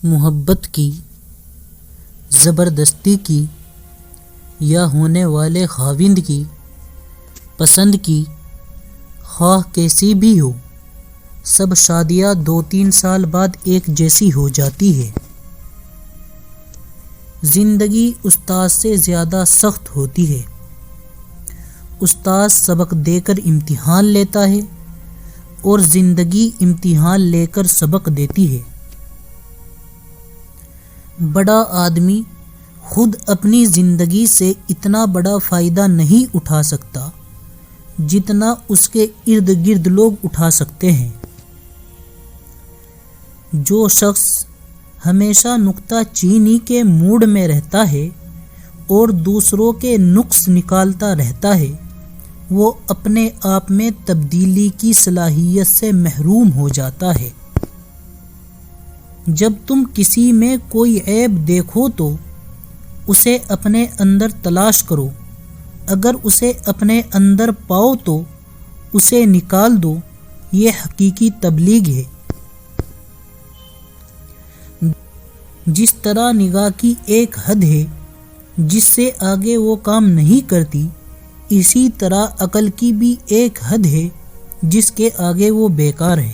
محبت کی، زبردستی کی یا ہونے والے خاوند کی پسند کی، خواہ کیسی بھی ہو، سب شادیاں 2-3 سال بعد ایک جیسی ہو جاتی ہے۔ زندگی استاد سے زیادہ سخت ہوتی ہے۔ استاد سبق دے کر امتحان لیتا ہے اور زندگی امتحان لے کر سبق دیتی ہے۔ بڑا آدمی خود اپنی زندگی سے اتنا بڑا فائدہ نہیں اٹھا سکتا جتنا اس کے ارد گرد لوگ اٹھا سکتے ہیں۔ جو شخص ہمیشہ نکتہ چینی کے موڈ میں رہتا ہے اور دوسروں کے نقص نکالتا رہتا ہے، وہ اپنے آپ میں تبدیلی کی صلاحیت سے محروم ہو جاتا ہے۔ جب تم کسی میں کوئی عیب دیکھو تو اسے اپنے اندر تلاش کرو، اگر اسے اپنے اندر پاؤ تو اسے نکال دو، یہ حقیقی تبلیغ ہے۔ جس طرح نگاہ کی ایک حد ہے جس سے آگے وہ کام نہیں کرتی، اسی طرح عقل کی بھی ایک حد ہے جس کے آگے وہ بیکار ہے۔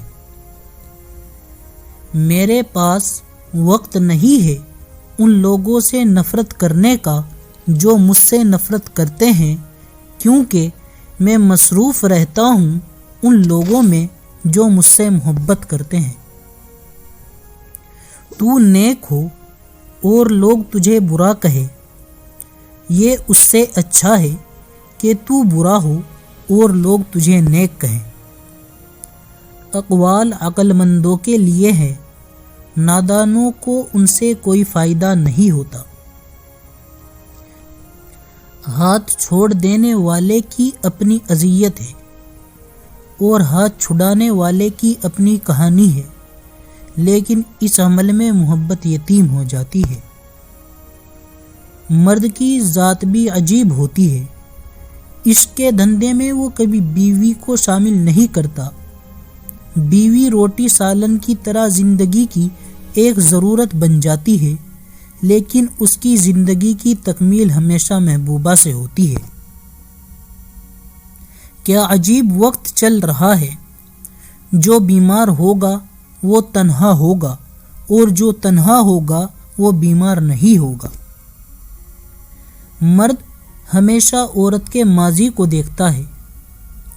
میرے پاس وقت نہیں ہے ان لوگوں سے نفرت کرنے کا جو مجھ سے نفرت کرتے ہیں، کیونکہ میں مصروف رہتا ہوں ان لوگوں میں جو مجھ سے محبت کرتے ہیں۔ تو نیک ہو اور لوگ تجھے برا کہے، یہ اس سے اچھا ہے کہ تو برا ہو اور لوگ تجھے نیک کہیں۔ اقوال عقل مندوں کے لیے ہے، نادانوں کو ان سے کوئی فائدہ نہیں ہوتا۔ ہاتھ چھوڑ دینے والے کی اپنی اذیت ہے اور ہاتھ چھڑانے والے کی اپنی کہانی ہے، لیکن اس عمل میں محبت یتیم ہو جاتی ہے۔ مرد کی ذات بھی عجیب ہوتی ہے، عشق کے دھندے میں وہ کبھی بیوی کو شامل نہیں کرتا۔ بیوی روٹی سالن کی طرح زندگی کی ایک ضرورت بن جاتی ہے، لیکن اس کی زندگی کی تکمیل ہمیشہ محبوبہ سے ہوتی ہے۔ کیا عجیب وقت چل رہا ہے، جو بیمار ہوگا وہ تنہا ہوگا اور جو تنہا ہوگا وہ بیمار نہیں ہوگا۔ مرد ہمیشہ عورت کے ماضی کو دیکھتا ہے،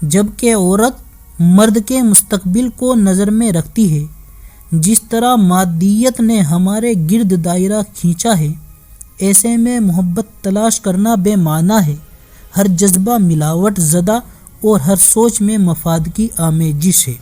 جبکہ عورت مرد کے مستقبل کو نظر میں رکھتی ہے۔ جس طرح مادیت نے ہمارے گرد دائرہ کھینچا ہے، ایسے میں محبت تلاش کرنا بے معنی ہے۔ ہر جذبہ ملاوٹ زدہ اور ہر سوچ میں مفاد کی آمیزش ہے۔